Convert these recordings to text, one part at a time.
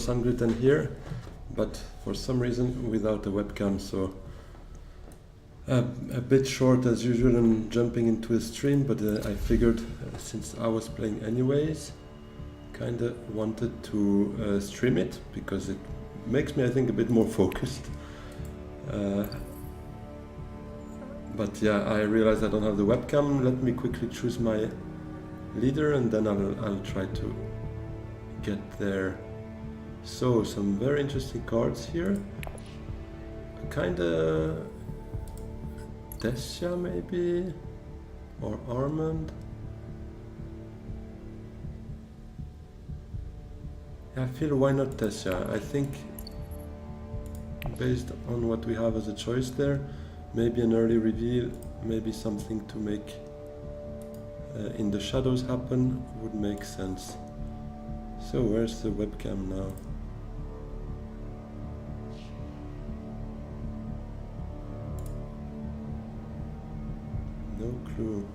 hungry than here, but for some reason without a webcam, so a bit short as usual and jumping into a stream, but I figured since I was playing anyways, kinda wanted to stream it because it makes me, I think, a bit more focused. But yeah, I realized I don't have the webcam. Let me quickly choose my leader and then I'll try to get there. So some very interesting cards here. Kinda Dessia maybe, or Armand. Yeah, I feel why not Dessia. I think based on what we have as a choice there, maybe an early reveal, maybe something to make in the shadows happen would make sense. So where's the webcam now? No clue.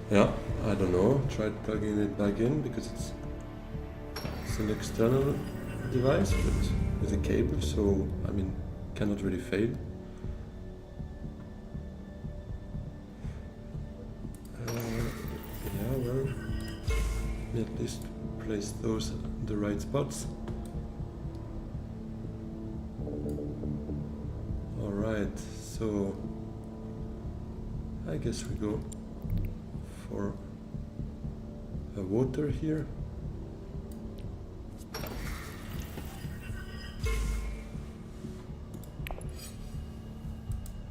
Yeah, I don't know. Tried plugging it back in because it's an external device, but with a cable, so I mean, cannot really fail. Yeah, well, let me at least place those in the right spots. Alright, so I guess we go for a water here.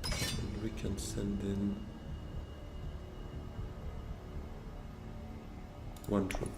And we can send in one troop.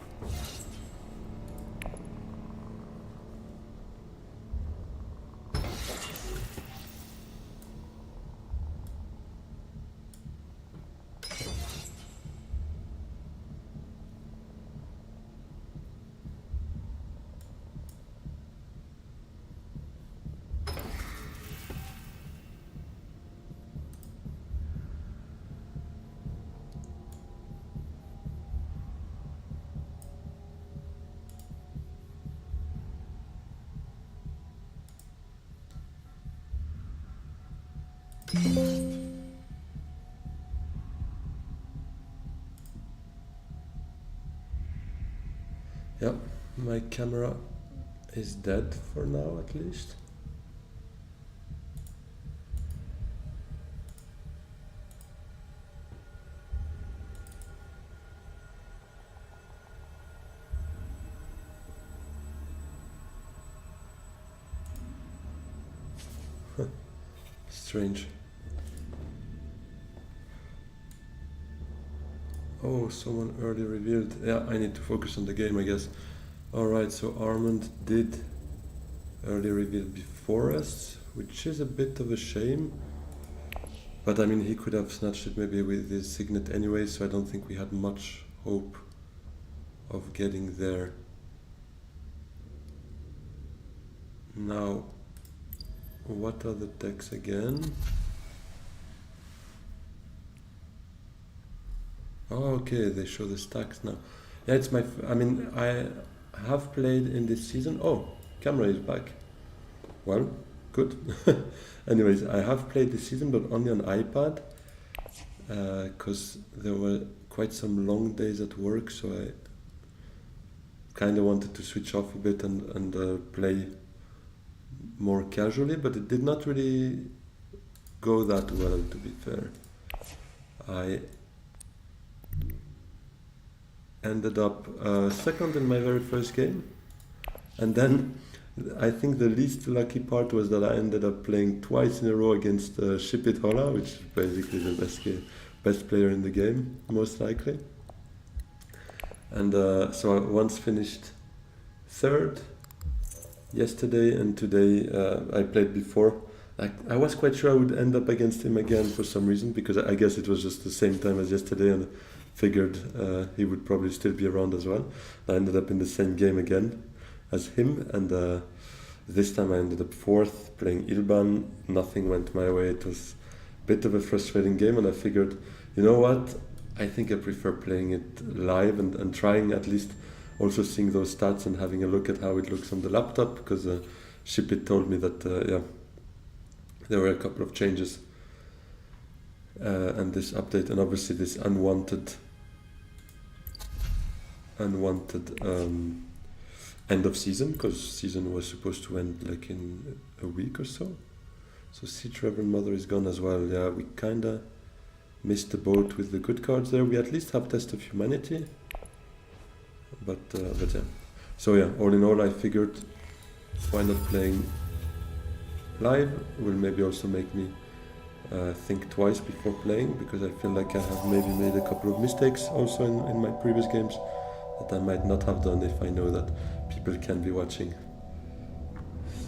Yeah, my camera is dead for now at least. Strange. Oh, someone early revealed. Yeah, I need to focus on the game, I guess. Alright, so Armand did early reveal before us, which is a bit of a shame. But I mean, he could have snatched it maybe with his signet anyway, so I don't think we had much hope of getting there. Now, what are the decks again? Oh, okay, they show the stacks now. Yeah, it's my. I mean, I have played in this season. Oh, camera is back. Well, good. Anyways, I have played this season, but only on iPad, because there were quite some long days at work, so I kind of wanted to switch off a bit and play more casually, but it did not really go that well, to be fair. I ended up second in my very first game, and then I think the least lucky part was that I ended up playing twice in a row against Ship It Holla, which is basically the best player in the game, most likely. And so I once finished third, yesterday and today. I played before. Like, I was quite sure I would end up against him again for some reason, because I guess it was just the same time as yesterday, and figured he would probably still be around as well. I ended up in the same game again as him, and this time I ended up fourth playing Ilban. Nothing went my way. It was a bit of a frustrating game, and I figured, you know what? I think I prefer playing it live and trying at least also seeing those stats and having a look at how it looks on the laptop, because Shipit told me that there were a couple of changes and this update, and obviously this unwanted end of season, because season was supposed to end like in a week or so. So Siege Reverend Mother is gone as well. Yeah, we kinda missed the boat with the good cards there. We at least have Test of Humanity, but yeah. So yeah, all in all, I figured why not playing live will maybe also make me think twice before playing, because I feel like I have maybe made a couple of mistakes also in my previous games that I might not have done if I know that people can be watching.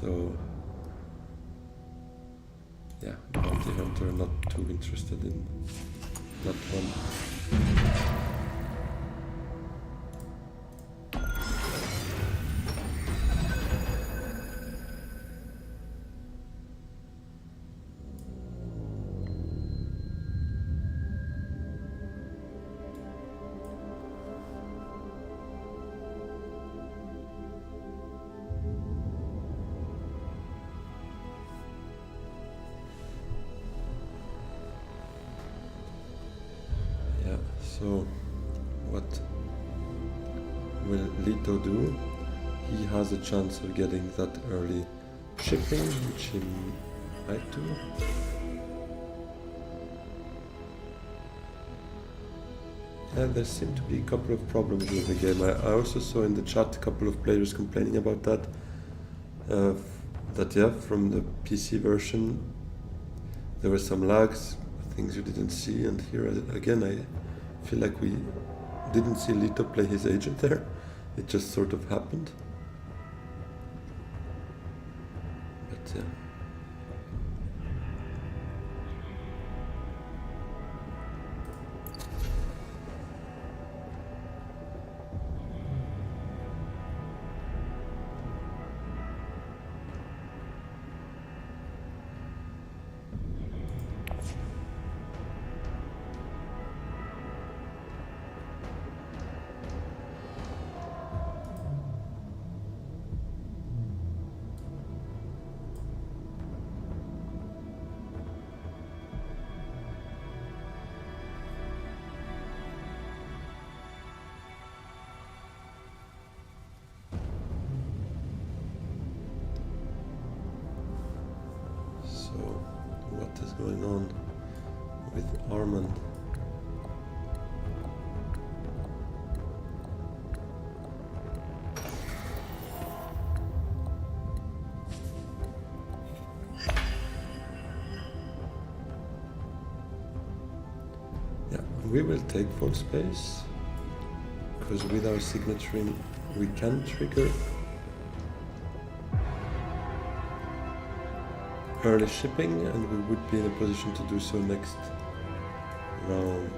So yeah, Bounty Hunter, not too interested in that one. So what will Lito do? He has a chance of getting that early shipping, which he might do. Yeah, there seem to be a couple of problems with the game. I also saw in the chat a couple of players complaining about that. That yeah, from the PC version there were some lags, things you didn't see, and here again I feel like we didn't see Lito play his agent there. It just sort of happened. But yeah. What is going on with Armand? Yeah, we will take full space, because with our signaturing we can trigger early shipping, and we would be in a position to do so next round.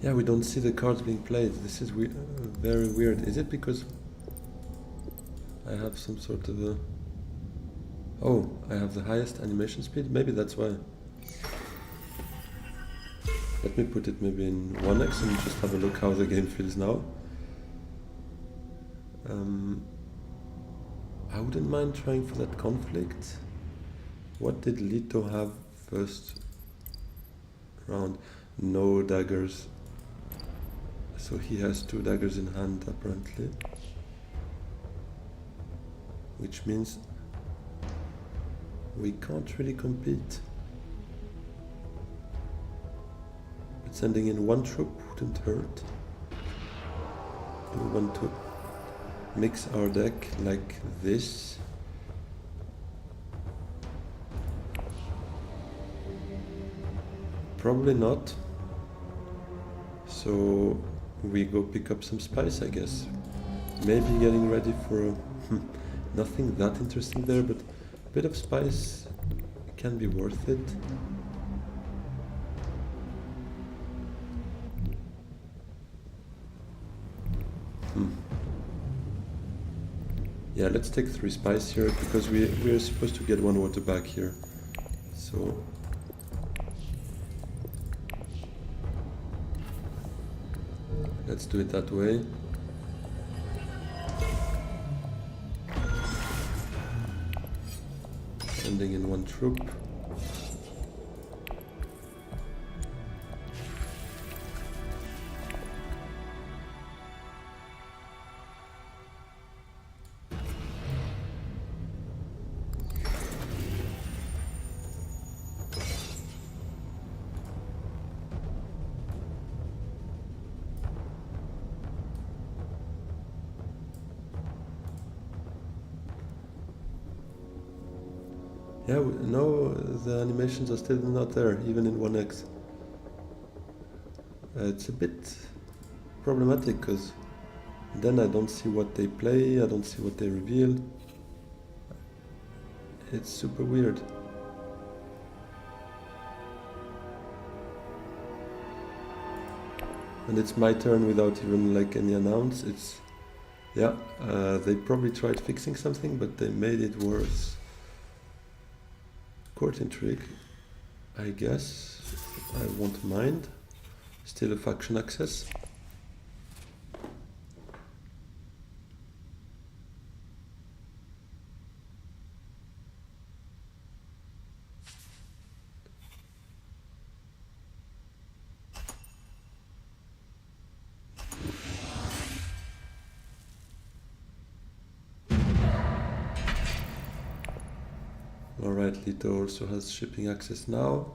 Yeah, we don't see the cards being played. This is very weird. Is it because I have some sort of a... Oh, I have the highest animation speed? Maybe that's why. Let me put it maybe in 1x and just have a look how the game feels now. I wouldn't mind trying for that conflict. What did Lito have first round? No daggers. So he has 2 daggers in hand apparently. Which means we can't really compete. But sending in 1 troop wouldn't hurt. We want to mix our deck like this. Probably not. So we go pick up some spice, I guess. Maybe getting ready for nothing that interesting there, but a bit of spice can be worth it. Yeah, let's take 3 spice here, because we're supposed to get 1 water back here. So let's do it that way. Sending in 1 troop. Yeah, no, the animations are still not there, even in 1x. It's a bit problematic, because then I don't see what they play, I don't see what they reveal. It's super weird. And it's my turn without even like any announce. It's, yeah, they probably tried fixing something, but they made it worse. Court intrigue, I guess. I won't mind. Still a faction access. Alright, Lito also has shipping access now,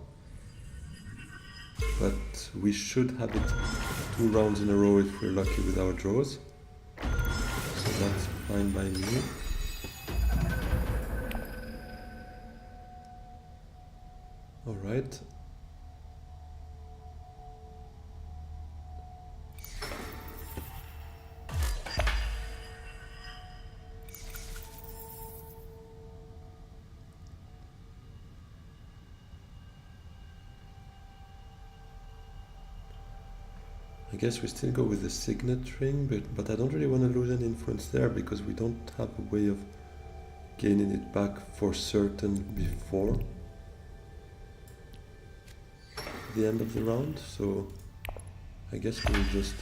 but we should have it 2 rounds in a row if we're lucky with our draws, so that's fine by me. Alright. I guess we still go with the signet ring, but I don't really want to lose any influence there, because we don't have a way of gaining it back for certain before the end of the round, so I guess we'll just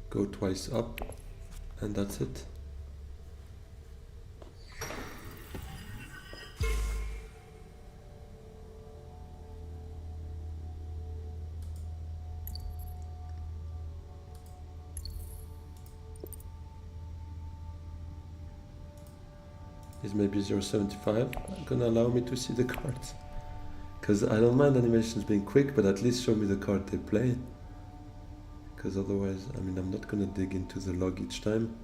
go twice up, and that's it. Is maybe 0.75 gonna allow me to see the cards? Because I don't mind animations being quick, but at least show me the card they play. Because otherwise, I mean, I'm not gonna dig into the log each time.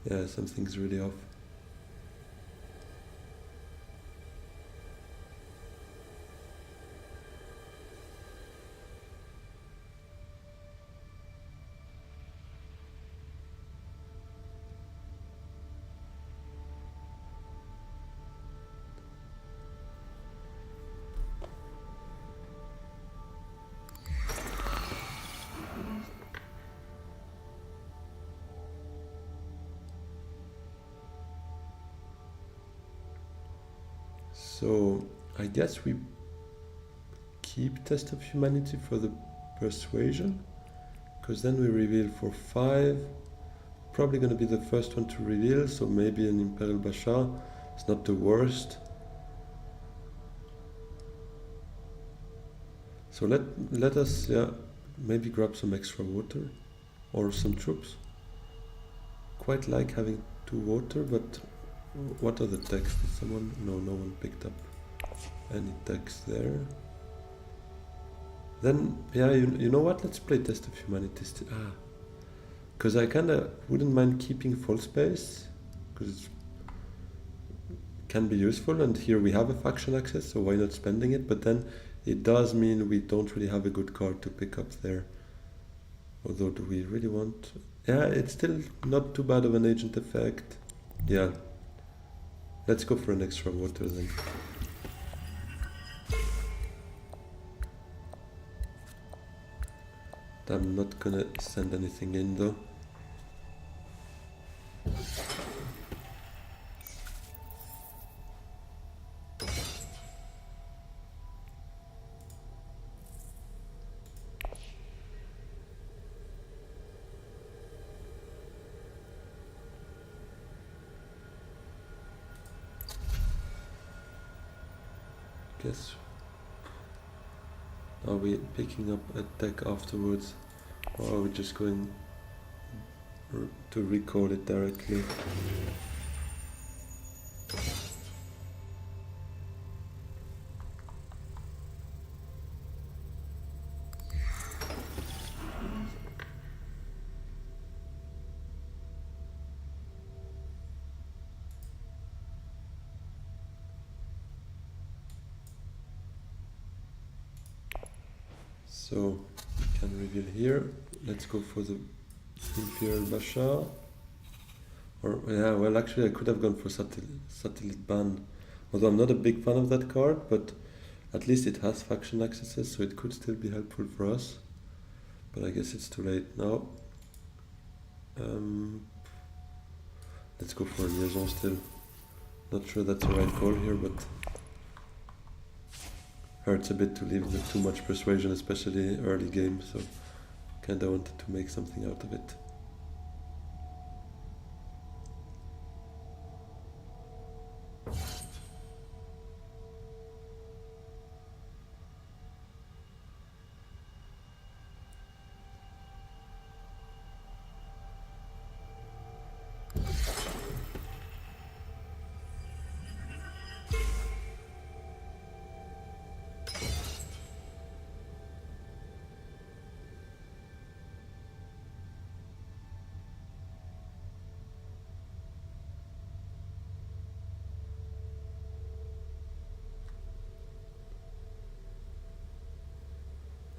Yeah, something's really off. So I guess we keep Test of Humanity for the persuasion, because then we reveal for 5. Probably going to be the first one to reveal, so maybe an Imperial Bashar. It's not the worst. So let us maybe grab some extra water or some troops. Quite like having 2 water, but what are the texts? Did someone? No one picked up any text there. Then you know what? Let's play Test of Humanity still. Because I kinda wouldn't mind keeping full space, because it can be useful, and here we have a faction access, so why not spending it? But then it does mean we don't really have a good card to pick up there. Although, do we really want... Yeah, it's still not too bad of an agent effect. Yeah. Let's go for an extra water then. I'm not gonna send anything in though. Guess. Are we picking up a deck afterwards, or are we just going to recall it directly? So we can reveal here. Let's go for the Imperial Bashar. Or yeah, well actually I could have gone for Satellite Ban. Although I'm not a big fan of that card, but at least it has faction accesses, so it could still be helpful for us. But I guess it's too late now. Let's go for a liaison still. Not sure that's the right call here, but hurts a bit to leave the too much persuasion, especially early game, so kinda wanted to make something out of it.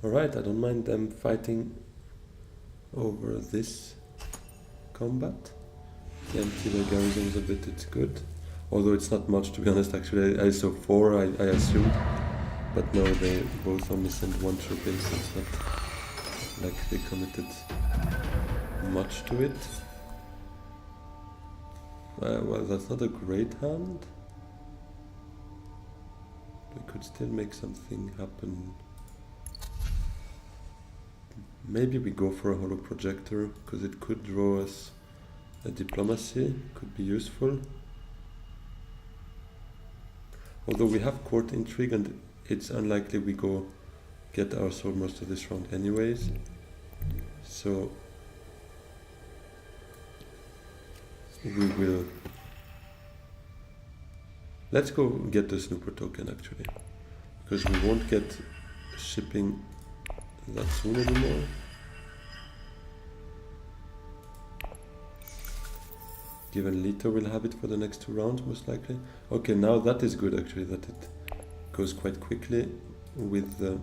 Alright, I don't mind them fighting over this combat. The empty the garrisons a bit, it's good. Although it's not much, to be honest, actually. I saw 4, I assumed. But no, they both only sent 1 troop in, so it's not like they committed much to it. Well, that's not a great hand. We could still make something happen. Maybe we go for a holo projector, because it could draw us a diplomacy, could be useful. Although we have court intrigue, and it's unlikely we go get our sword most of this round anyways. So we will... Let's go get the snooper token actually, because we won't get shipping that soon anymore. Given Lito will have it for the next 2 rounds most likely. Okay, now that is good actually, that it goes quite quickly with the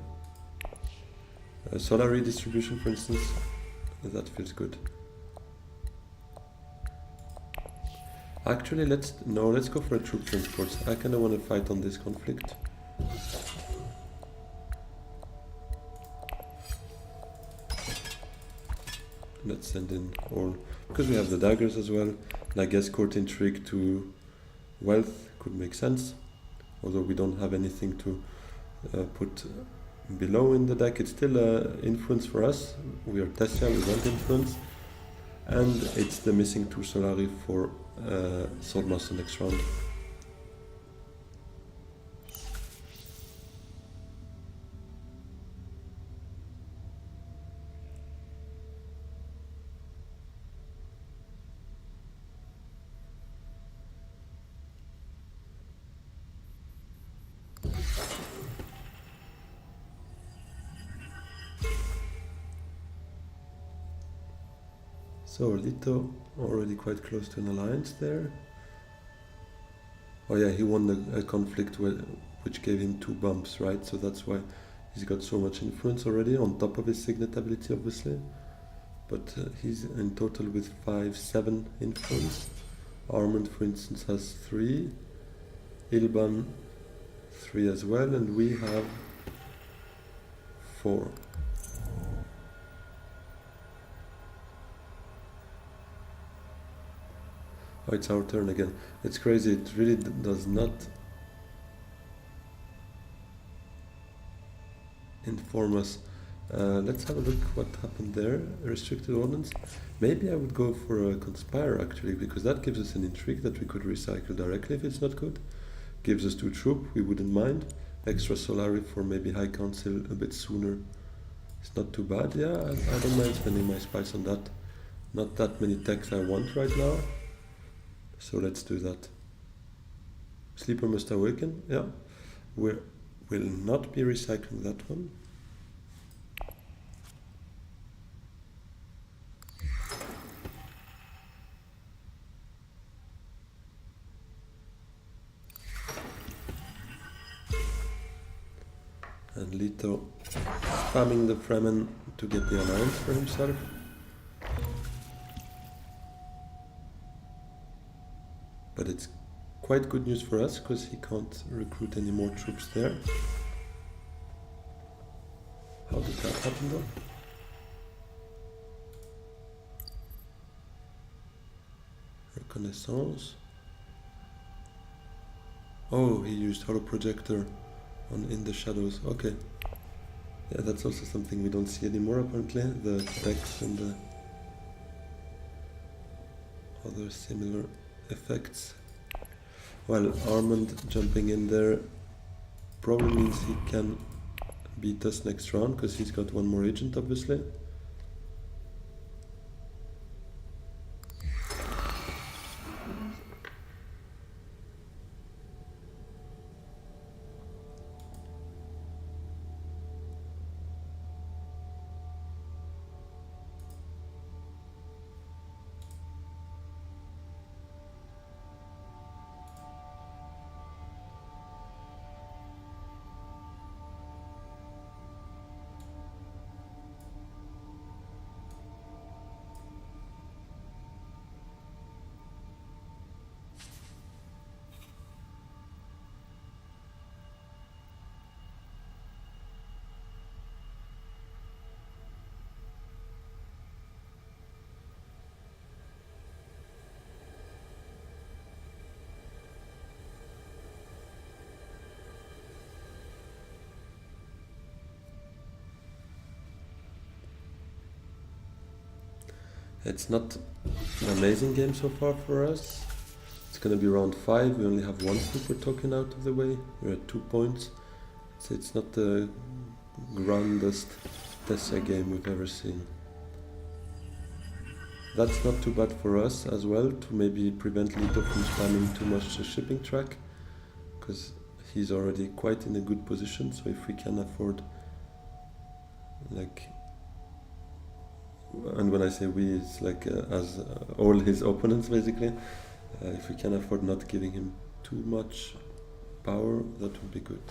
solar redistribution, for instance. That feels good. Actually, let's go for a troop transport. I kinda want to fight on this conflict. Let's send in all, because we have the daggers as well. And I guess court intrigue to wealth could make sense, although we don't have anything to put below in the deck. It's still influence for us. We are Tessia, we want influence. And it's the missing 2 Solari for Swordmaster next round. So Lito already quite close to an alliance there. Oh yeah, he won a conflict which gave him 2 bumps, right? So that's why he's got so much influence already, on top of his signet ability obviously. But he's in total with 5-7 influence. Armand for instance has 3. Ilban 3 as well, and we have 4. Oh, it's our turn again. It's crazy, it really does not inform us. Let's have a look what happened there. Restricted ordnance. Maybe I would go for a Conspire actually, because that gives us an intrigue that we could recycle directly if it's not good. Gives us 2 troop, we wouldn't mind. Extra Solari for maybe High Council a bit sooner. It's not too bad, yeah, I don't mind spending my spice on that. Not that many techs I want right now. So let's do that. Sleeper must awaken, yeah. We'll not be recycling that one. And Lito spamming the Fremen to get the alliance for himself. But it's quite good news for us because he can't recruit any more troops there. How did that happen though? Reconnaissance. Oh, he used Holo Projector on In the Shadows. Okay. Yeah, that's also something we don't see anymore apparently. The decks and the other similar effects. Well, Armand jumping in there probably means he can beat us next round because he's got 1 more agent obviously. It's not an amazing game so far for us. It's gonna be round 5, we only have 1 super token out of the way, we're at 2 points. So it's not the grandest Tessia game we've ever seen. That's not too bad for us as well, to maybe prevent Lito from spamming too much the shipping track, because he's already quite in a good position, so if we can afford, like, and when I say we, it's like as all his opponents basically, if we can afford not giving him too much power, that would be good.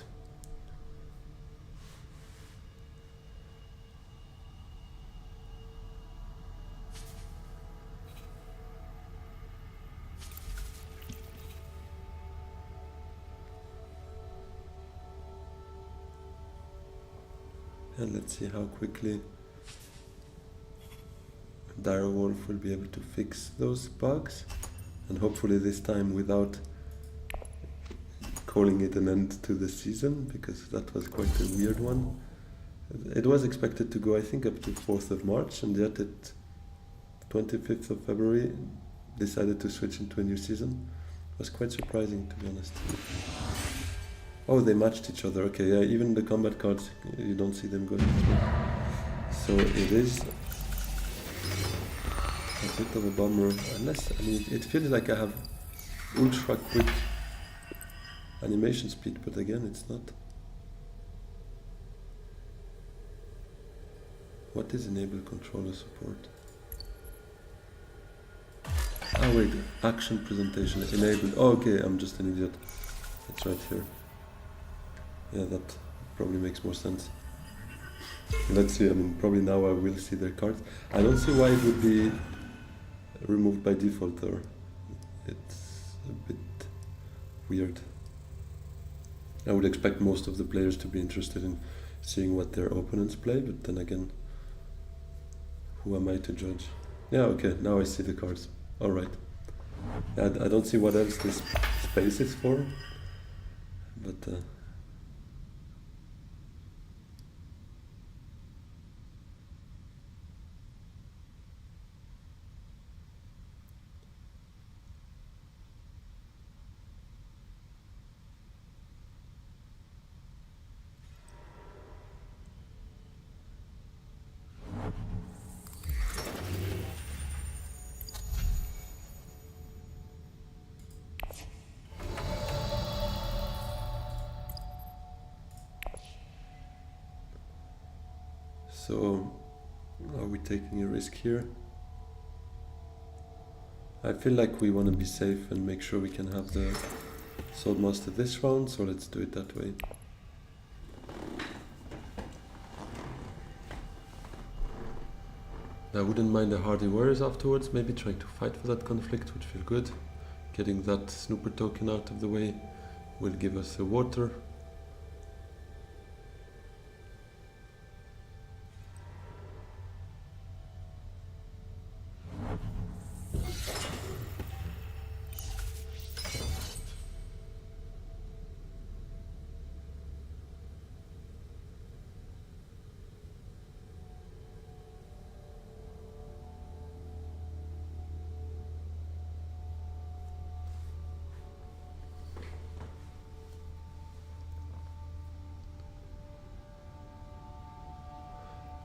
And let's see how quickly Direwolf will be able to fix those bugs, and hopefully this time without calling it an end to the season, because that was quite a weird one. It was expected to go, I think, up to 4th of March, and yet it 25th of February decided to switch into a new season. It was quite surprising, to be honest. Oh, they matched each other. Okay, yeah, even the combat cards, you don't see them going through. So it is a bit of a bummer. Unless, I mean, it feels like I have ultra quick animation speed, but again, it's not. What is enable controller support? Ah wait, action presentation enabled. Oh, okay, I'm just an idiot. It's right here. Yeah, that probably makes more sense. Let's see, I mean, probably now I will see their cards. I don't see why it would be removed by default though. It's a bit weird. I would expect most of the players to be interested in seeing what their opponents play, but then again, who am I to judge? Yeah, okay, now I see the cards. Alright. I don't see what else this space is for, but so are we taking a risk here? I feel like we want to be safe and make sure we can have the Swordmaster this round, so let's do it that way. I wouldn't mind the Hardy Warriors afterwards, maybe trying to fight for that conflict would feel good. Getting that snooper token out of the way will give us the water.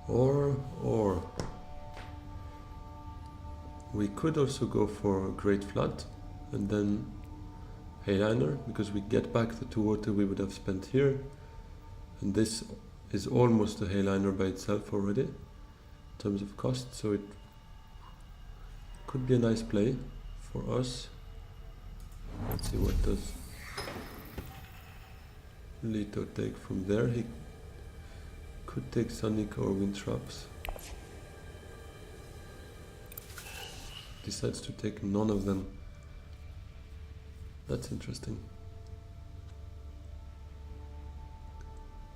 Or we could also go for Great Flood and then Hayliner, because we get back the 2 water we would have spent here, and this is almost a Hayliner by itself already in terms of cost, so it could be a nice play for us. Let's see what does Leto take from there. He could take Sonic or Wind Traps. Decides to take none of them. That's interesting.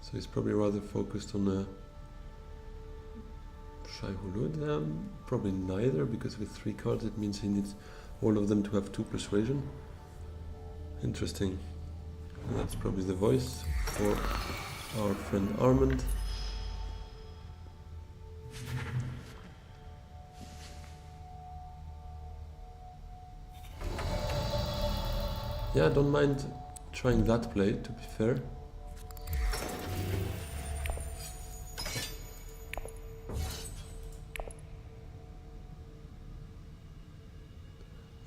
So he's probably rather focused on a Shai Hulud. Probably neither, because with 3 cards it means he needs all of them to have 2 persuasion. Interesting. And that's probably the voice for our friend Armand. Yeah, I don't mind trying that play, to be fair.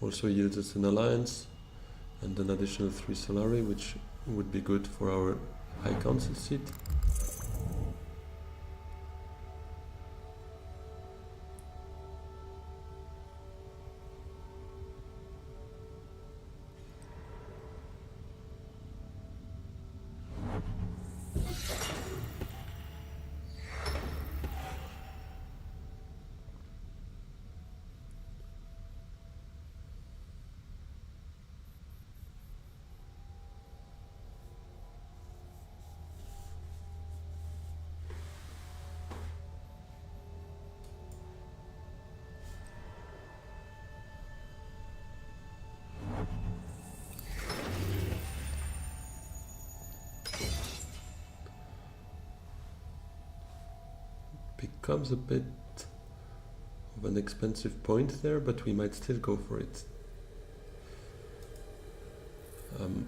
Also yields us an alliance and an additional 3 Solari, which would be good for our High Council seat. becomes a bit of an expensive point there, but we might still go for it. I'm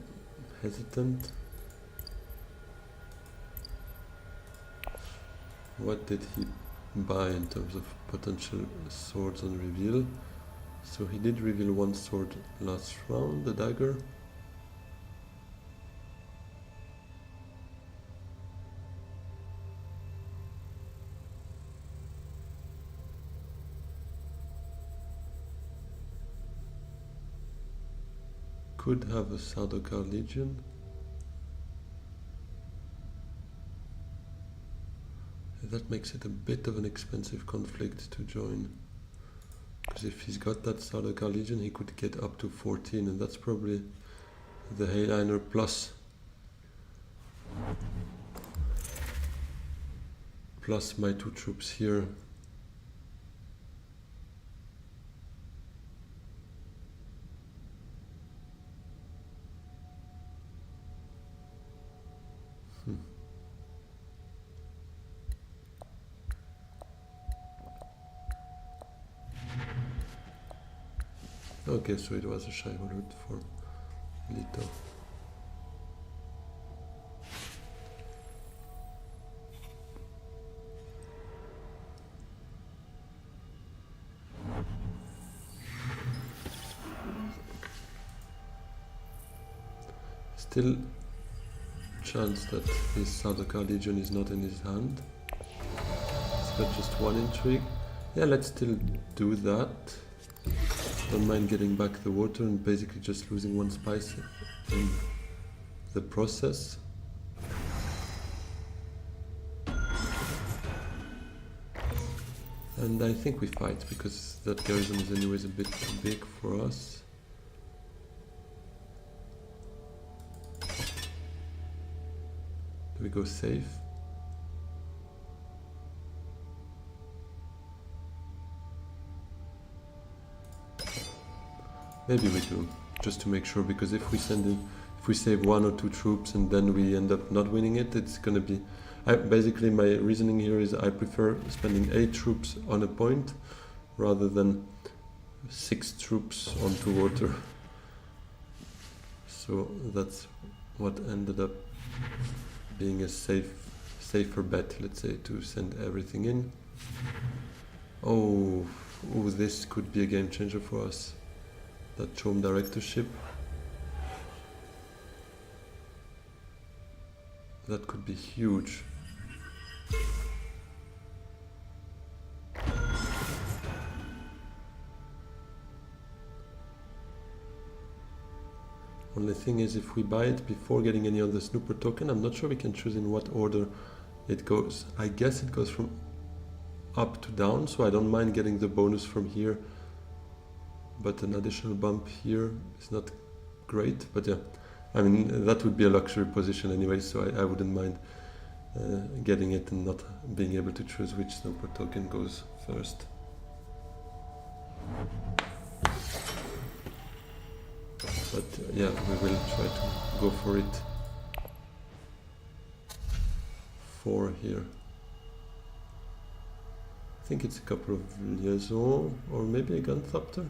hesitant. What did he buy in terms of potential swords on reveal? So he did reveal one sword last round, the dagger. Could have a Sardaukar Legion. That makes it a bit of an expensive conflict to join. Because if he's got that Sardaukar Legion, he could get up to 14, and that's probably the Hayliner plus my 2 troops here. Okay, so it was a Shaiva route for Lito. Still chance that this Sardaukar Legion is not in his hand. It's got just 1 intrigue. Yeah, let's still do that. Don't mind getting back the water and basically just losing 1 spice in the process. And I think we fight because that garrison is anyways a bit too big for us. Do we go safe? Maybe we do, just to make sure, because if we save 1 or 2 troops and then we end up not winning it, it's gonna be... basically my reasoning here is I prefer spending 8 troops on a point rather than 6 troops onto water. So that's what ended up being a safer bet, let's say, to send everything in. Oh, this could be a game changer for us. That Chom directorship. That could be huge. Only thing is, if we buy it before getting any other snooper token, I'm not sure we can choose in what order it goes. I guess it goes from up to down, so I don't mind getting the bonus from here. But an additional bump here is not great, but yeah, I mean, that would be a luxury position anyway, so I wouldn't mind getting it and not being able to choose which snooper token goes first. But yeah, we will try to go for it. 4 here. I think it's a couple of liaison, or maybe a Gunthopter.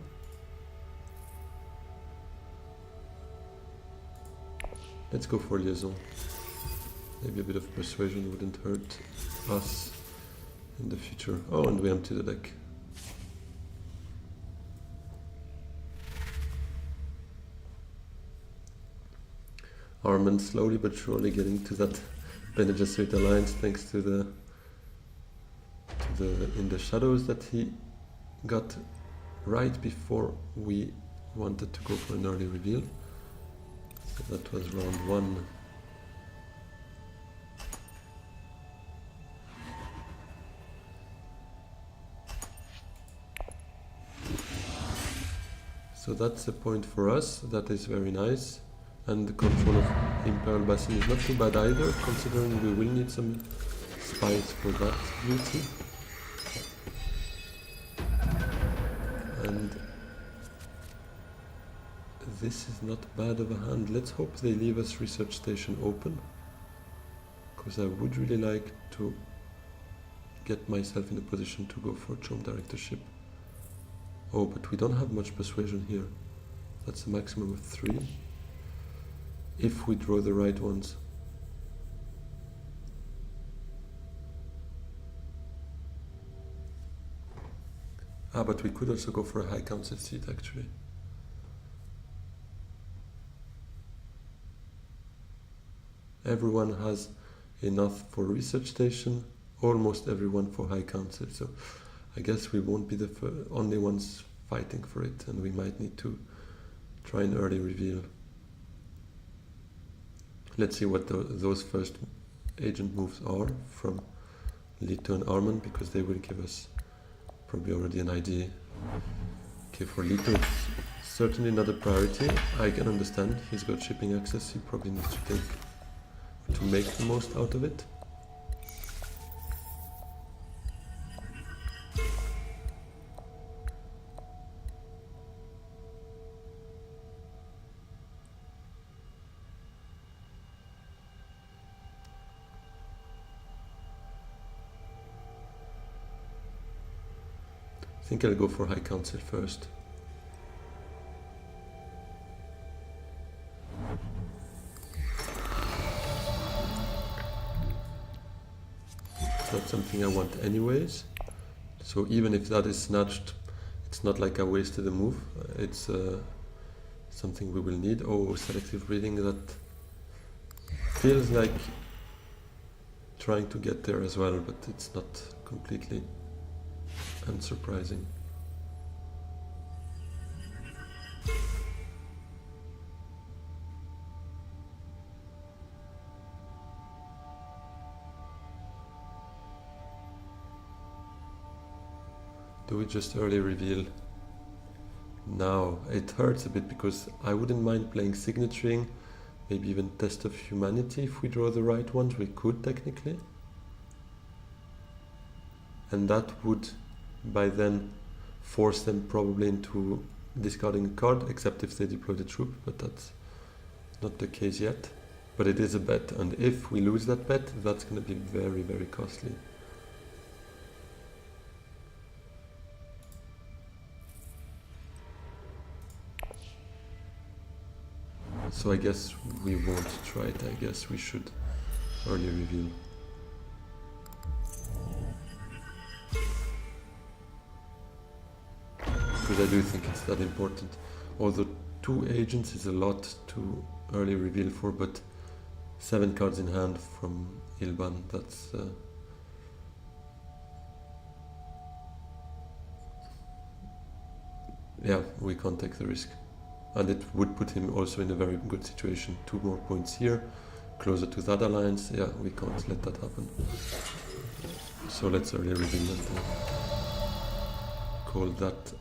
Let's go for liaison. Maybe a bit of persuasion wouldn't hurt us in the future. Oh, and we empty the deck. Armand slowly but surely getting to that Bene Gesserit alliance thanks to the in the shadows that he got right before we wanted to go for an early reveal. So that was round 1. So that's a point for us, that is very nice. And the control of Imperial Basin is not too bad either, considering we will need some spice for that beauty. And this is not bad of a hand. Let's hope they leave us research station open, because I would really like to get myself in a position to go for Chom directorship. Oh, but we don't have much persuasion here. That's a maximum of 3. If we draw the right ones. Ah, but we could also go for a high council seat, actually. Everyone has enough for research station, almost everyone for high council, so I guess we won't be the only ones fighting for it, and we might need to try an early reveal. Let's see what those first agent moves are from Lito and Armand, because they will give us probably already an idea. Okay, for Lito it's certainly not a priority. I can understand, he's got shipping access, he probably needs to make the most out of it. I think I'll go for High Council first. It's not something I want anyways, so even if that is snatched, it's not like I wasted a move. It's something we will need. Oh, selective reading, that feels like trying to get there as well, but it's not completely unsurprising. Do we just early reveal? Now, it hurts a bit because I wouldn't mind playing signaturing, maybe even test of humanity if we draw the right ones. We could technically. And that would by then force them probably into discarding a card, except if they deploy the troop, but that's not the case yet. But it is a bet, and if we lose that bet, that's going to be very, very costly. So I guess we won't try it. I guess we should early reveal. Because I do think it's that important. Although 2 agents is a lot to early reveal for, but 7 cards in hand from Ilban, that's yeah, we can't take the risk. And it would put him also in a very good situation. 2 more points here, closer to that alliance. Yeah, we can't let that happen. So let's early reveal that. Call that.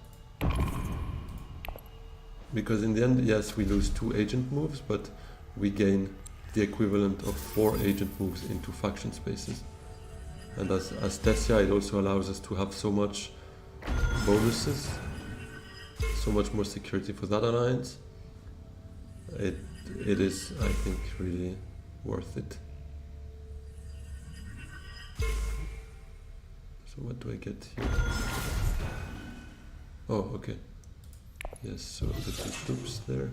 Because in the end, yes, we lose 2 agent moves, but we gain the equivalent of 4 agent moves into faction spaces. And as Tessia, it also allows us to have so much bonuses, so much more security for that alliance. It is, I think, really worth it. So what do I get here? Oh, okay. Yes, so the 2 troops there.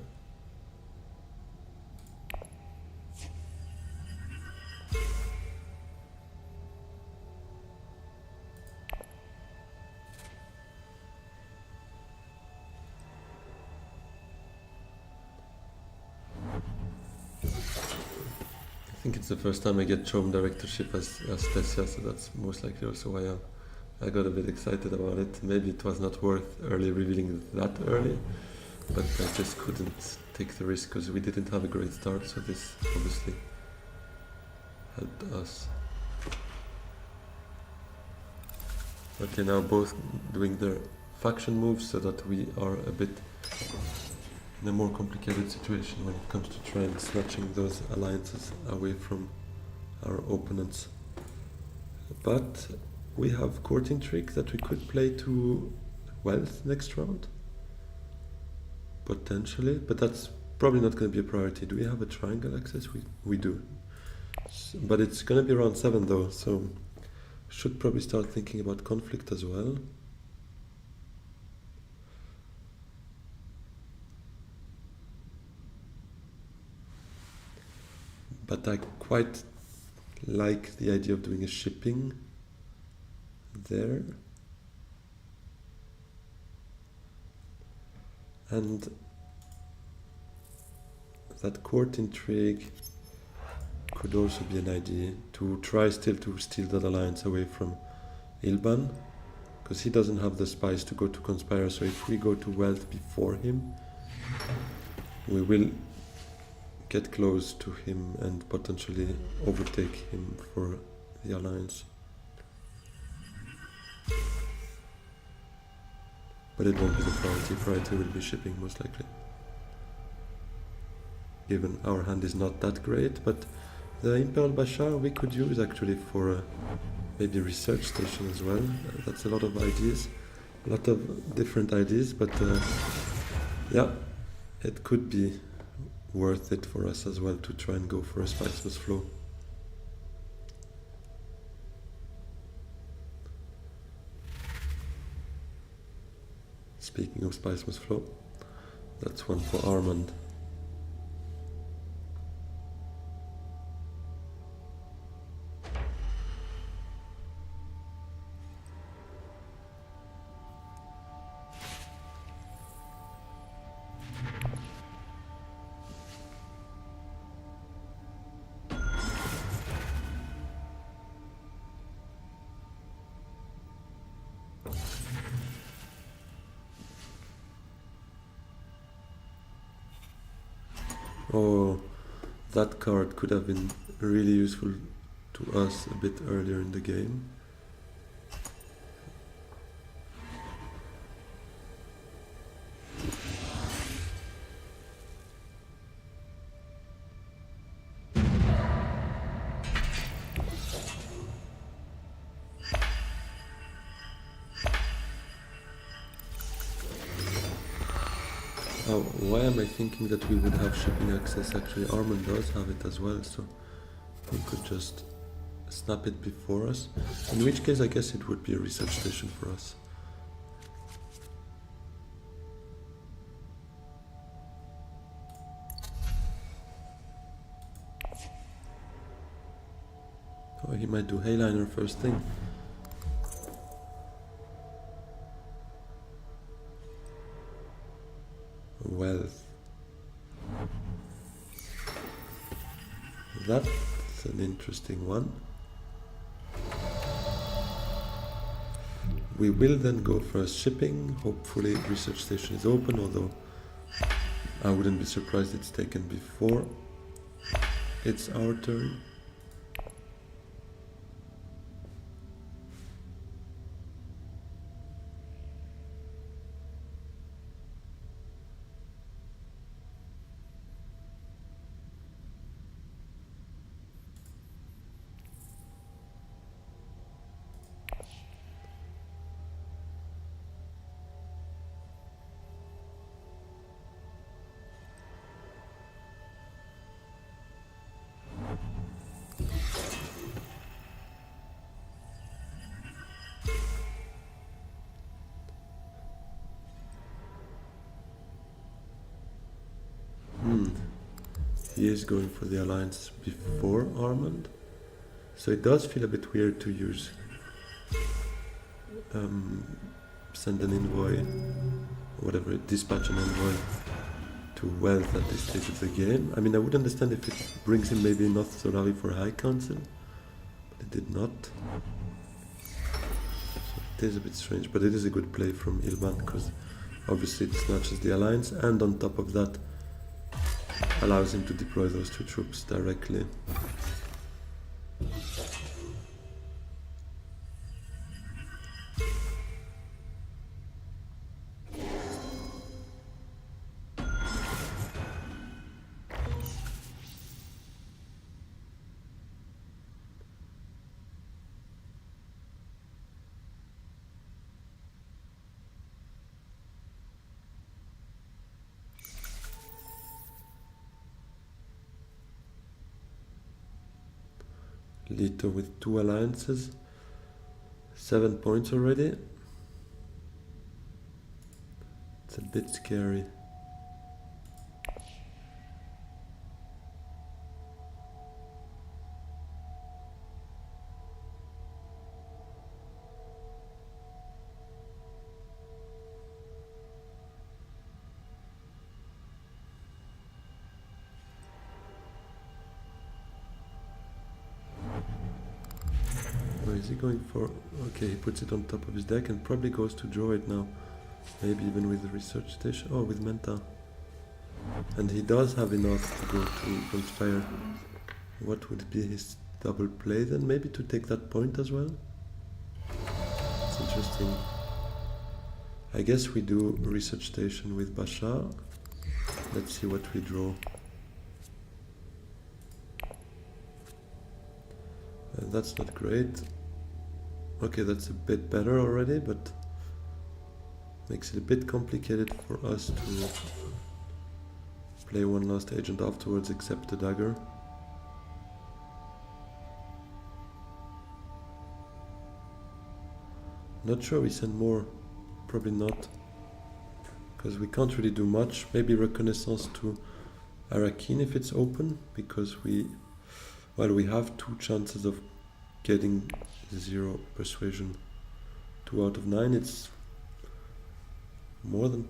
I think it's the first time I get Chom directorship as Tessia, so that's most likely also why I got a bit excited about it. Maybe it was not worth early revealing that early, but I just couldn't take the risk because we didn't have a great start, so this obviously helped us. Okay, now both doing their faction moves so that we are a bit in a more complicated situation when it comes to try and snatching those alliances away from our opponents. But we have court intrigue that we could play to wealth next round, potentially, but that's probably not going to be a priority. Do we have a triangle access? We do, but it's going to be round 7 though, so Should probably start thinking about conflict as well. But I quite like the idea of doing a shipping there. And that court intrigue could also be an idea to try still to steal that alliance away from Ilban, because he doesn't have the spice to go to conspire. So if we go to wealth before him, we will get close to him and potentially overtake him for the alliance. But it won't be the priority. Priority will be shipping most likely. Given our hand is not that great, but the Imperial Bashar we could use actually for a maybe research station as well. That's a lot of ideas, a lot of different ideas, but yeah, it could be worth it for us as well to try and go for a spiceless flow. Speaking of spiceless flow, that's one for Armand. Oh, that card could have been really useful to us a bit earlier in the game. Why am I thinking that we would have shipping access? Actually, Armand does have it as well, so we could just snap it before us. In which case, I guess it would be a research station for us. Oh, he might do Hayliner first thing. Wealth. That's an interesting one. We will then go for shipping. Hopefully research station is open, although I wouldn't be surprised it's taken before it's our turn. He is going for the alliance before Armand, so it does feel a bit weird to use send an envoy, whatever, dispatch an envoy to wealth at this stage of the game. I mean, I would understand if it brings him maybe North Solavi for High Council, but it did not. So it is a bit strange, but it is a good play from Ilban, because obviously it snatches the alliance, and on top of that allows him to deploy those two troops directly. Leto with two alliances. 7 points already. It's a bit scary. Where is he going for? Okay, he puts it on top of his deck and probably goes to draw it now. Maybe even with the research station. Oh, with Menta. And he does have enough to go to Inspire. What would be his double play then? Maybe to take that point as well? It's interesting. I guess we do research station with Basha. Let's see what we draw. That's not great. Okay, that's a bit better already, but makes it a bit complicated for us to play one last agent afterwards except the dagger. Not sure we send more. Probably not. Because we can't really do much. Maybe Reconnaissance to Arakin if it's open, because we have 2 chances of getting 0 persuasion. 2 out of 9, it's more than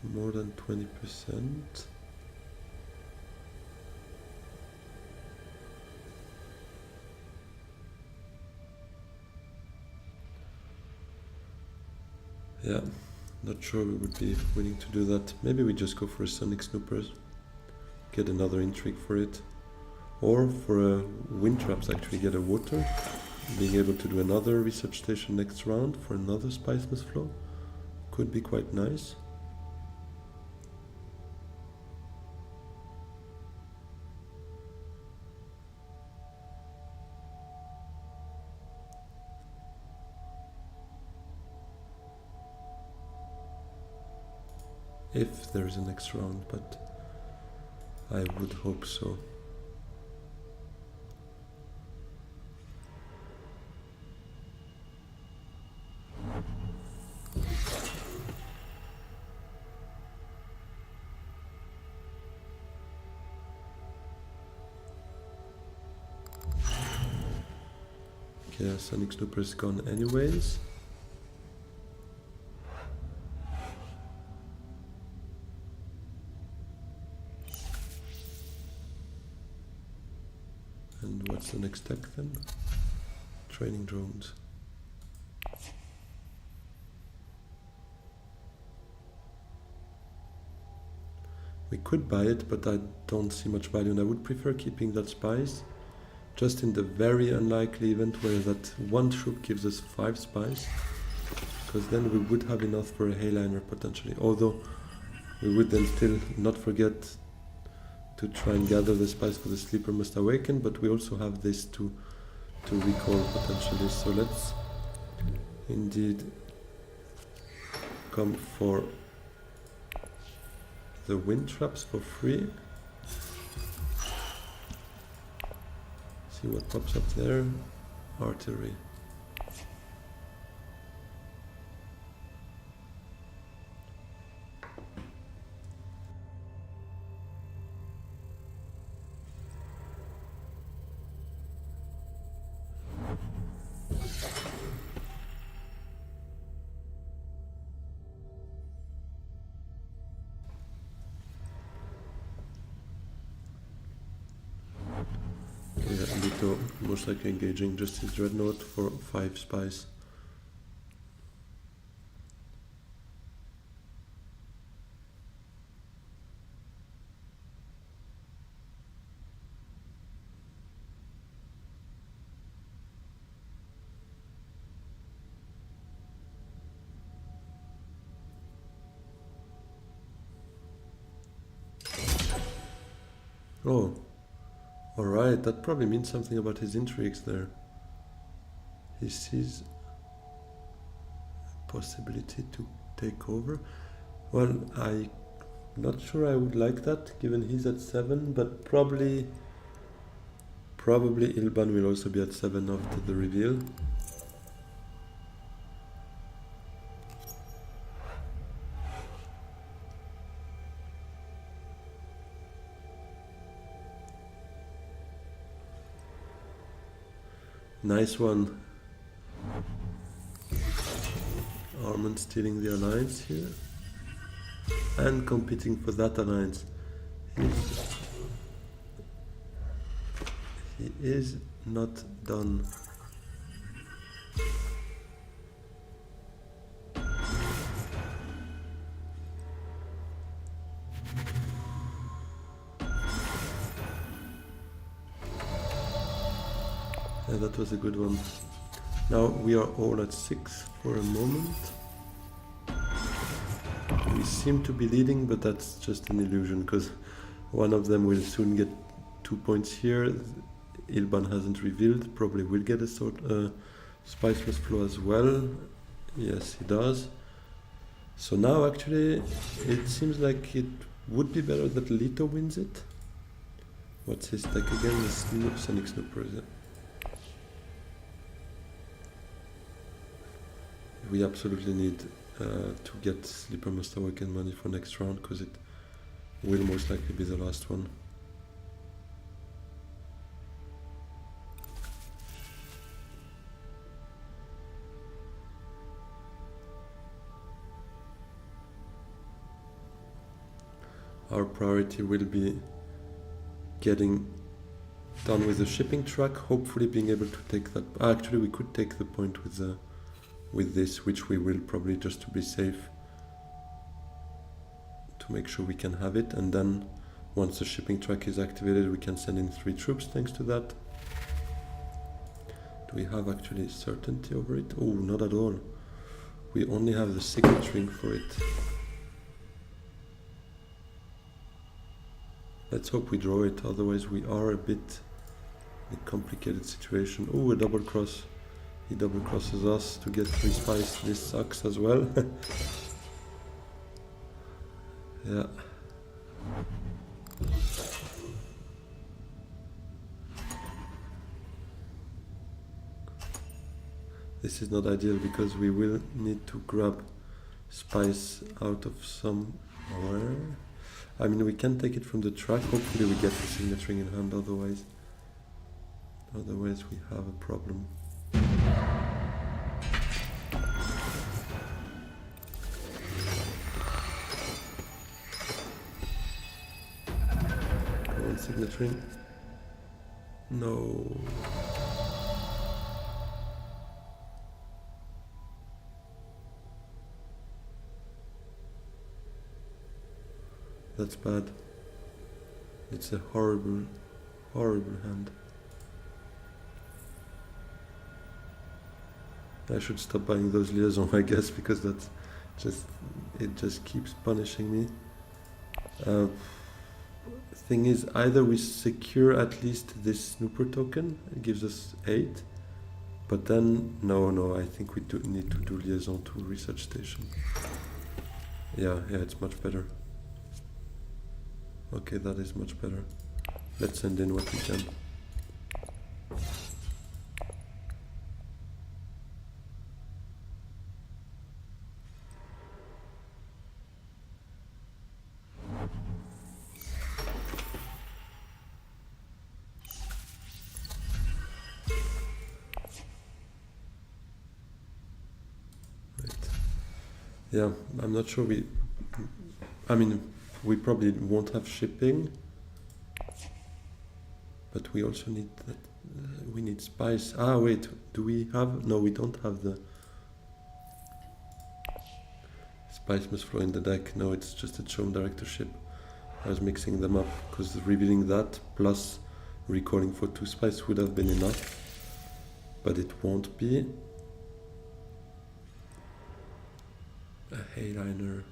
20%. Yeah, not sure we would be willing to do that. Maybe we just go for a Sonic Snoopers, get another intrigue for it. Or for a wind traps, actually get a water, being able to do another research station next round for another Spiceless Flow could be quite nice. If there is a next round, but I would hope so. Okay, Sonic Snooper is gone anyways. And what's the next tech then? Training drones. We could buy it, but I don't see much value, and I would prefer keeping that spice just in the very unlikely event where that one troop gives us 5 spice, because then we would have enough for a Hayliner potentially, although we would then still not forget to try and gather the spice for the Sleeper Must Awaken, but we also have this to recall potentially. So let's indeed come for the wind traps for free. See what pops up there. Artillery. Lito most likely engaging just his Dreadnought for 5 spice. Oh. Alright, that probably means something about his intrigues there. He sees a possibility to take over. Well, I'm not sure I would like that, given he's at 7, but probably Ilban will also be at 7 after the reveal. Nice one. Armand stealing the alliance here. And competing for that alliance. He is not done. Yeah, that was a good one. Now we are all at 6 for a moment. We seem to be leading, but that's just an illusion, because one of them will soon get 2 points here. Ilban hasn't revealed, probably will get a Spice Must Flow as well. Yes, he does. So now actually it seems like it would be better that Lito wins it. What's his deck again? The Sonic Snooper, is it? We absolutely need to get Sleeper Must Awaken money for next round, because it will most likely be the last one. Our priority will be getting done with the shipping track, hopefully being able to take that. Actually, we could take the point with this, which we will probably, just to be safe, to make sure we can have it, and then once the shipping track is activated we can send in 3 troops thanks to that. Do we have actually certainty over it? Oh, not at all. We only have the signet ring for it. Let's hope we draw it, otherwise we are a bit in a complicated situation. Oh, a double cross. He double crosses us to get 3 spice. This sucks as well. Yeah. This is not ideal, because we will need to grab spice out of somewhere. I mean, we can take it from the track. Hopefully we get the signet ring in hand, otherwise we have a problem. Signet ring. No. That's bad. It's a horrible, horrible hand. I should stop buying those liaisons, I guess, because that's it just keeps punishing me. Thing is, either we secure at least this snooper token, it gives us 8, but then no, I think we do need to do liaison to research station. Yeah, it's much better. Okay, that is much better. Let's send in what we can. Yeah, I'm not sure we probably won't have shipping, but we also need that, we need spice. Ah, wait, do we have, no, we don't have the Spice Must Flow in the deck. No, it's just a Chome Directorship. I was mixing them up, because revealing that plus recalling for 2 spice would have been enough, but it won't be. A Hayliner.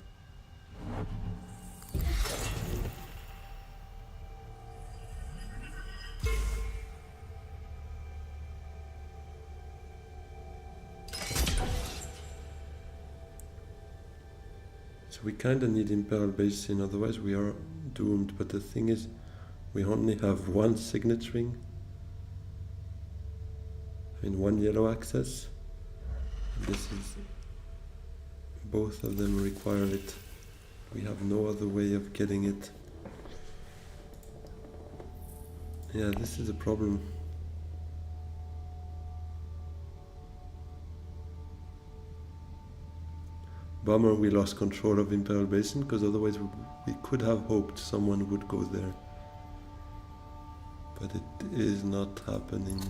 So we kinda need Imperial Basin, otherwise we are doomed. But the thing is, we only have 1 signet ring. I mean, 1 yellow access. This is, both of them require it. We have no other way of getting it. Yeah, this is a problem. Bummer we lost control of Imperial Basin, because otherwise we could have hoped someone would go there. But it is not happening.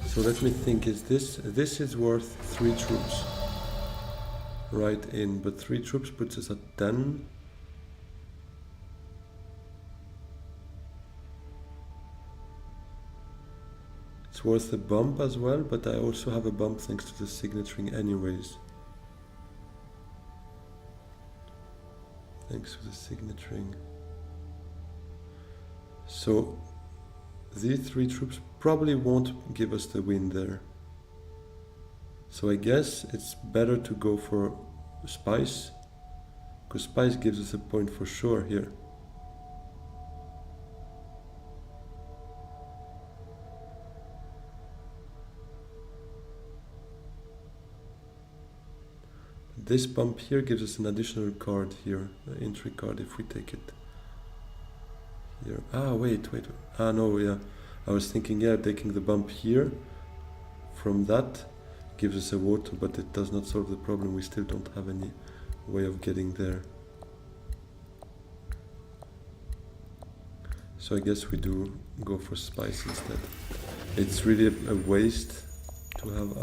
So let me think, this is worth 3 troops right in, but 3 troops puts us at 10. It's worth a bump as well, but I also have a bump thanks to the signaturing anyways. Thanks to the signaturing. So these 3 troops probably won't give us the win there. So I guess it's better to go for Spice, because Spice gives us a point for sure here. This bump here gives us an additional card here, an entry card if we take it here. Ah, wait. Ah, no, yeah. I was thinking, yeah, taking the bump here from that gives us a water, but it does not solve the problem. We still don't have any way of getting there. So I guess we do go for Spice instead. It's really a waste to have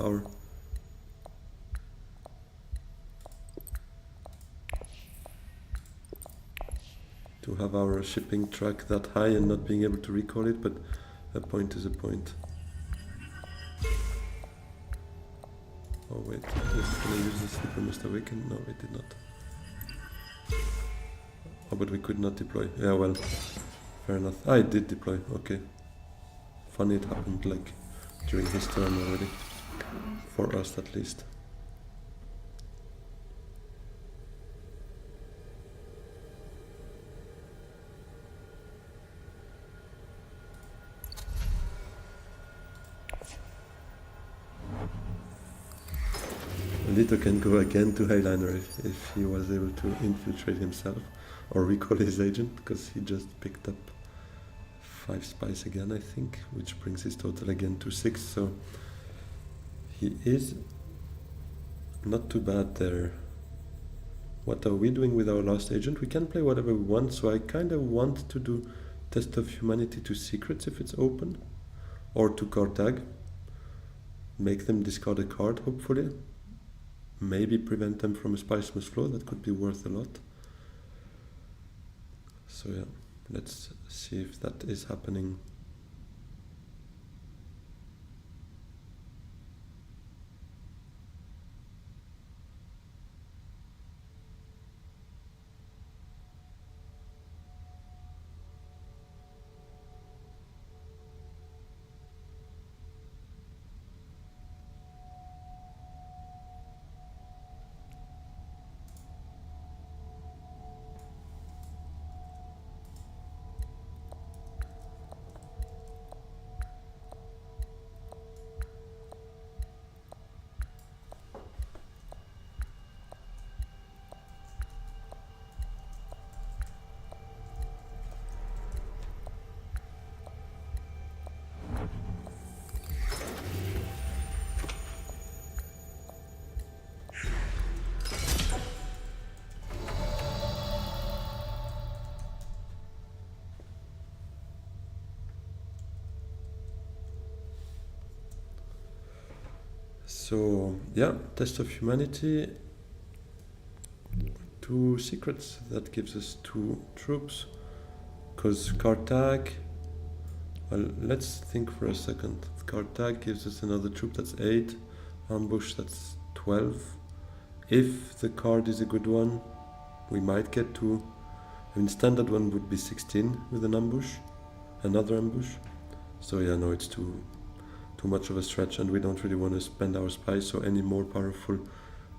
our shipping track that high and not being able to recall it, but a point is a point. Oh wait, can I use the Sleeper Must Awaken? No, it did not. Oh, but we could not deploy. Yeah, well, fair enough. Ah, it did deploy, okay. Funny it happened like during his turn already. For us at least. Lito can go again to Highliner if he was able to infiltrate himself or recall his agent, because he just picked up 5 spies again, I think, which brings his total again to 6, so he is not too bad there. What are we doing with our last agent? We can play whatever we want, so I kind of want to do Test of Humanity to Secrets if it's open, or to card tag. Make them discard a card, hopefully. Maybe prevent them from a Spice Must Flow, that could be worth a lot. So yeah, let's see if that is happening. So yeah, Test of Humanity, 2 secrets, that gives us 2 troops, because card tag, well, let's think for a second. Card tag gives us another troop, that's 8, ambush, that's 12. If the card is a good one, we might get to, I mean, standard one would be 16 with an ambush, another ambush. So yeah, no, it's too much of a stretch, and we don't really want to spend our spies, so any more powerful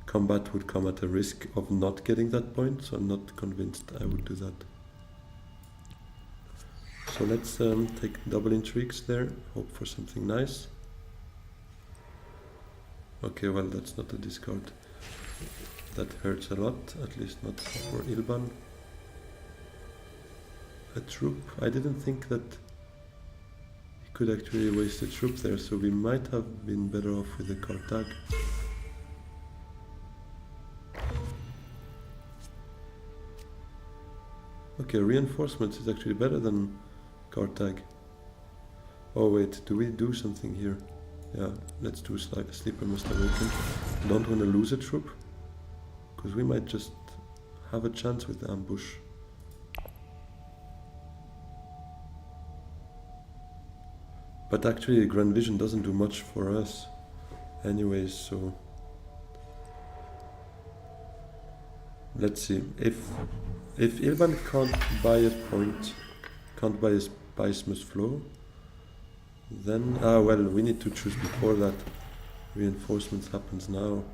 combat would come at a risk of not getting that point, so I'm not convinced I would do that. So let's take double intrigues there, hope for something nice. Okay, well, that's not a discard. That hurts a lot, at least not for Ilban. A troop. I didn't think that he could actually waste a troop there, so we might have been better off with the Kartag. Okay, reinforcements is actually better than Kartag. Oh wait, do we do something here? Yeah, let's do Sleeper Must Awaken. Don't want to lose a troop, because we might just have a chance with the ambush. But actually Grand Vision doesn't do much for us anyways, so let's see. If Ilban can't buy a point, can't buy a Spice Must Flow, then well, we need to choose before that. Reinforcements happens now.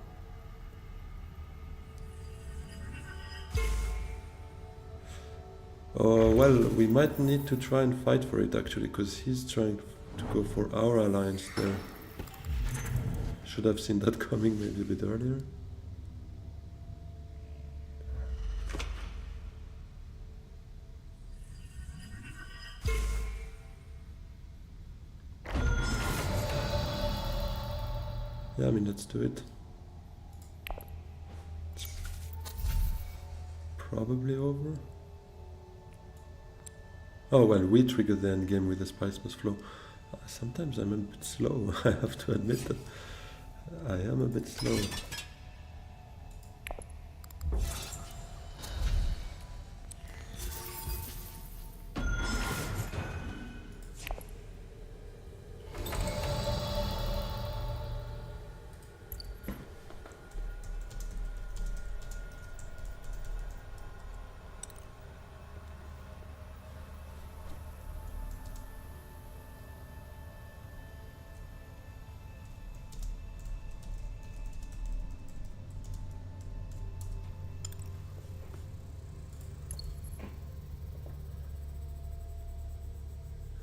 Oh well, we might need to try and fight for it actually, because he's trying to go for our alliance there. Should have seen that coming maybe a bit earlier. Yeah, I mean, let's do it. It's probably over. Oh well, we triggered the end game with the Spice Must Flow. Sometimes I'm a bit slow, I have to admit that. I am a bit slow.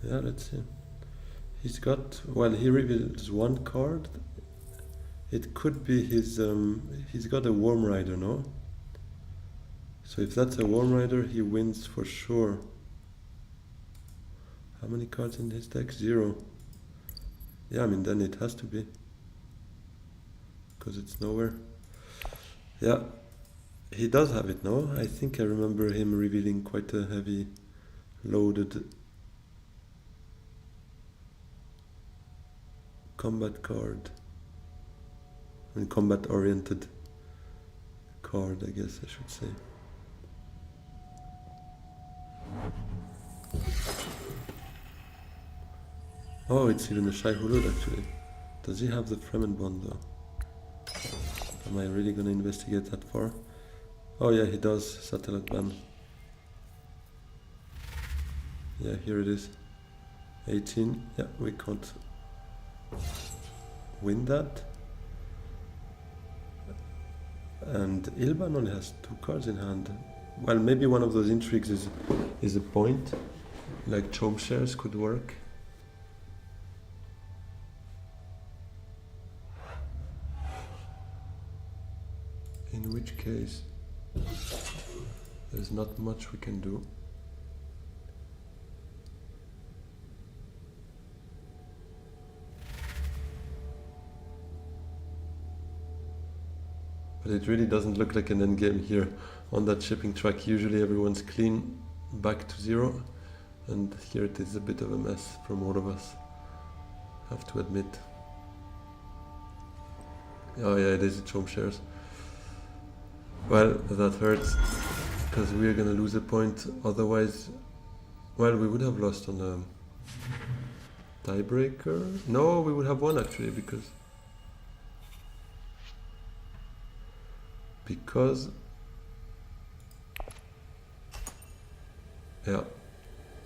Yeah, let's see. He's got, well, he reveals one card. It could be his, he's got a Worm Rider, no? So if that's a Worm Rider, he wins for sure. How many cards in his deck? 0. Yeah, I mean, then it has to be. Because it's nowhere. Yeah, he does have it, no? I think I remember him revealing quite a heavy loaded combat card. I mean, combat oriented card, I guess I should say. Oh, it's even a Shai Hulud actually. Does he have the Fremen bond though? Am I really gonna investigate that far? Oh yeah, he does. Satellite ban. Yeah, here it is. 18. Yeah, we can't win that. And Ilban only has 2 cards in hand. Well, maybe one of those intrigues is a point. Like Chomp Shares could work. In which case, there's not much we can do. But it really doesn't look like an endgame here on that shipping track. Usually everyone's clean, back to 0. And here it is a bit of a mess from all of us, have to admit. Oh yeah, it is a Chomp Shares. Well, that hurts, because we're gonna lose a point, otherwise, well, we would have lost on a tiebreaker. No, we would have won actually, because yeah,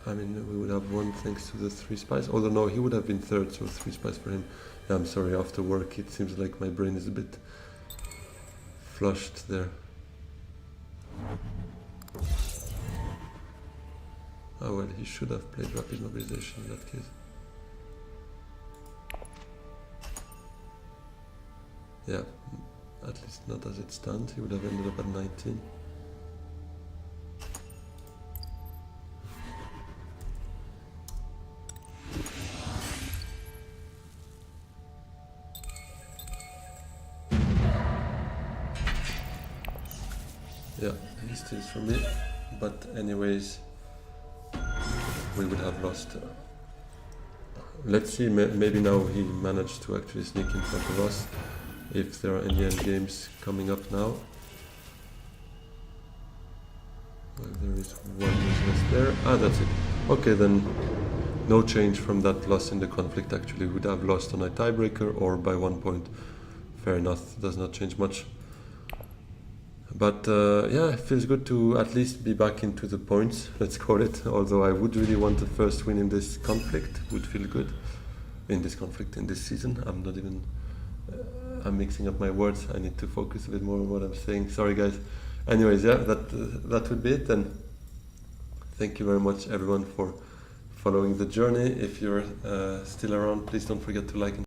I mean, we would have won thanks to the 3 spice, although no, he would have been third, so 3 spice for him. Yeah, I'm sorry, after work it seems like my brain is a bit flushed there. Oh well, he should have played rapid mobilization in that case. Yeah, at least not as it stands. He would have ended up at 19. Yeah, he steals from me, but anyways, we would have lost. Let's see, maybe now he managed to actually sneak in front of us, if there are any end games coming up now. Well, there is one useless there. Ah, that's it. Okay, then no change from that loss in the conflict. Actually, we would have lost on a tiebreaker or by 1 point. Fair enough, does not change much. But yeah, it feels good to at least be back into the points, let's call it. Although I would really want the first win in this conflict, would feel good. In this conflict, in this season. I'm not even... I'm mixing up my words. I need to focus a bit more on what I'm saying. Sorry guys. Anyways, yeah, that would be it then. Thank you very much everyone for following the journey. If you're still around, please don't forget to like and